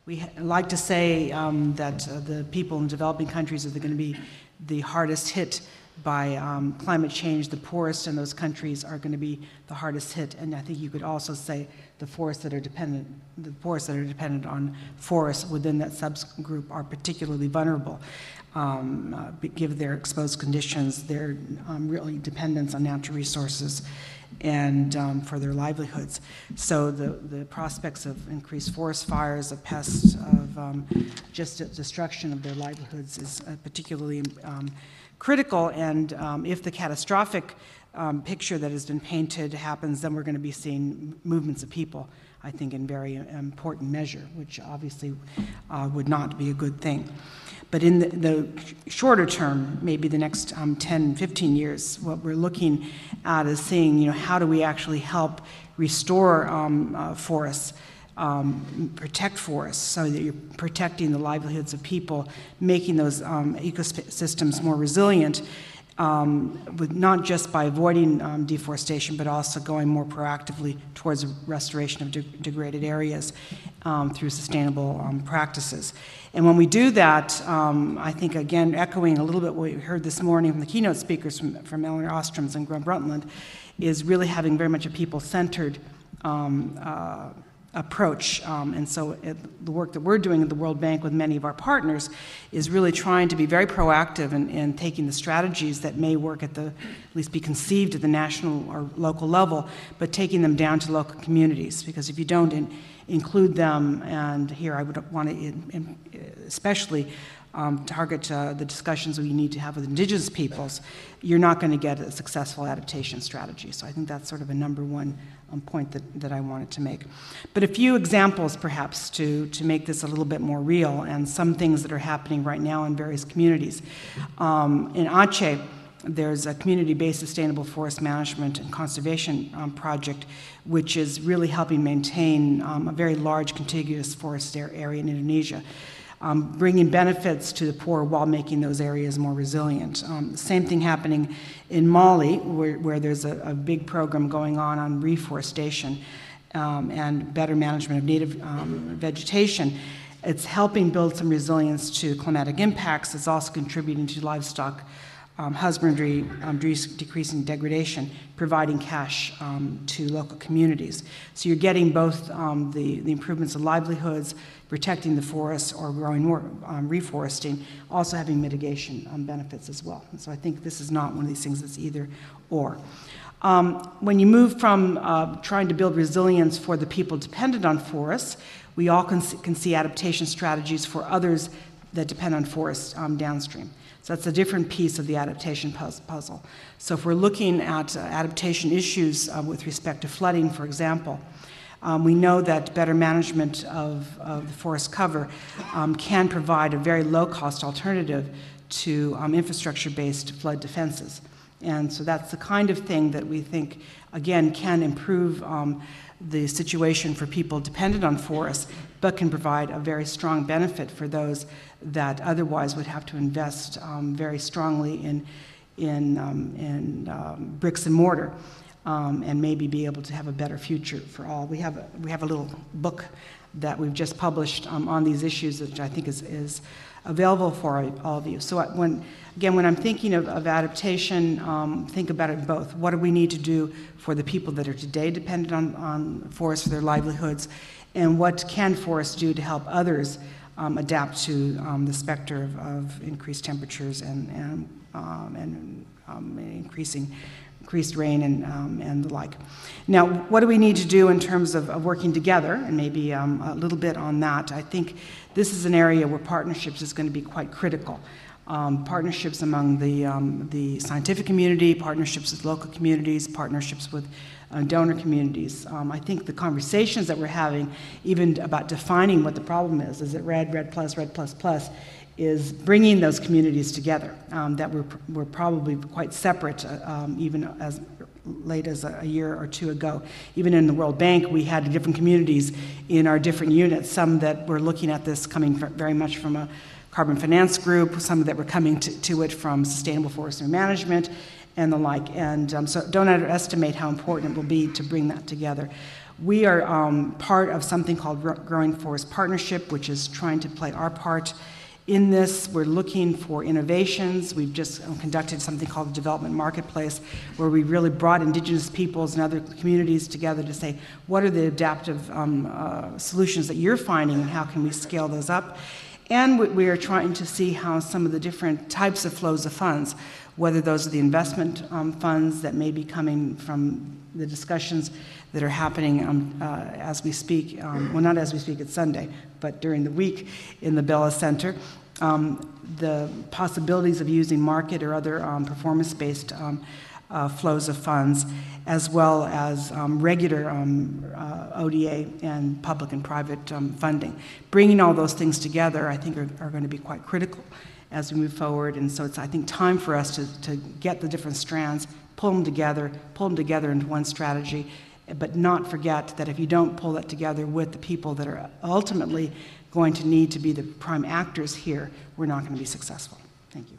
We like to say that the people in developing countries are going to be the hardest hit by climate change. The poorest in those countries are going to be the hardest hit, and I think you could also say the forests that are dependent on forests within that subgroup are particularly vulnerable, given their exposed conditions, their really dependence on natural resources, and for their livelihoods. So the prospects of increased forest fires, of pests, of just destruction of their livelihoods is particularly critical, and if the catastrophic picture that has been painted happens, then we're going to be seeing movements of people, I think, in very important measure, which obviously would not be a good thing. But in the shorter term, maybe the next 10, 15 years, what we're looking at is seeing, how do we actually help restore forests, protect forests, so that you're protecting the livelihoods of people, making those ecosystems more resilient, not just by avoiding deforestation, but also going more proactively towards restoration of degraded areas through sustainable practices. And when we do that, I think, again, echoing a little bit what we heard this morning from the keynote speakers from Eleanor Ostroms and Graham Brundtland, is really having very much a people-centered approach. And so the work that we're doing at the World Bank with many of our partners is really trying to be very proactive in taking the strategies that may work at least be conceived at the national or local level, but taking them down to local communities. Because if you don't include them, and here I would want to especially target the discussions we need to have with indigenous peoples, you're not going to get a successful adaptation strategy. So I think that's sort of a number one point that I wanted to make. But a few examples, perhaps, to make this a little bit more real, and some things that are happening right now in various communities. In Aceh, there's a community-based sustainable forest management and conservation project, which is really helping maintain a very large contiguous forest area in Indonesia, bringing benefits to the poor while making those areas more resilient. Same thing happening in Mali, where there's a big program going on reforestation and better management of native vegetation. It's helping build some resilience to climatic impacts. It's also contributing to livestock husbandry, decreasing degradation, providing cash to local communities. So you're getting both the improvements of livelihoods, protecting the forests, or growing more, reforesting, also having mitigation benefits as well. And so I think this is not one of these things that's either or. When you move from trying to build resilience for the people dependent on forests, we all can see adaptation strategies for others that depend on forests downstream. So that's a different piece of the adaptation puzzle. So if we're looking at adaptation issues with respect to flooding, for example, we know that better management of the forest cover can provide a very low-cost alternative to infrastructure-based flood defenses. And so that's the kind of thing that we think, again, can improve the situation for people dependent on forests, but can provide a very strong benefit for those that otherwise would have to invest very strongly in bricks and mortar, and maybe be able to have a better future for all. We have a little book that we've just published on these issues, which I think is available for all of you. So when I'm thinking of adaptation, think about it both. What do we need to do for the people that are today dependent on forests for their livelihoods, and what can forests do to help others adapt to the specter of increased temperatures and increased rain and the like. Now, what do we need to do in terms of working together, and maybe a little bit on that? I think this is an area where partnerships is going to be quite critical. Partnerships among the scientific community, partnerships with local communities, partnerships with donor communities. I think the conversations that we're having, even about defining what the problem is it red plus, is bringing those communities together that were probably quite separate even as late as a year or two ago. Even in the World Bank, we had different communities in our different units, some that were looking at this coming very much from a carbon finance group, some that were coming to it from sustainable forestry management and the like. And so don't underestimate how important it will be to bring that together. We are part of something called Growing Forest Partnership, which is trying to play our part in this. We're looking for innovations. We've just conducted something called the Development Marketplace, where we really brought Indigenous peoples and other communities together to say, what are the adaptive solutions that you're finding, and how can we scale those up? And we are trying to see how some of the different types of flows of funds, whether those are the investment funds that may be coming from the discussions that are happening as we speak, well, not as we speak, it's Sunday, but during the week in the Bella Center, the possibilities of using market or other performance-based flows of funds, as well as regular ODA and public and private funding. Bringing all those things together, I think, are going to be quite critical as we move forward. And so it's, I think, time for us to get the different strands, pull them together into one strategy, but not forget that if you don't pull that together with the people that are ultimately going to need to be the prime actors here, we're not going to be successful. Thank you.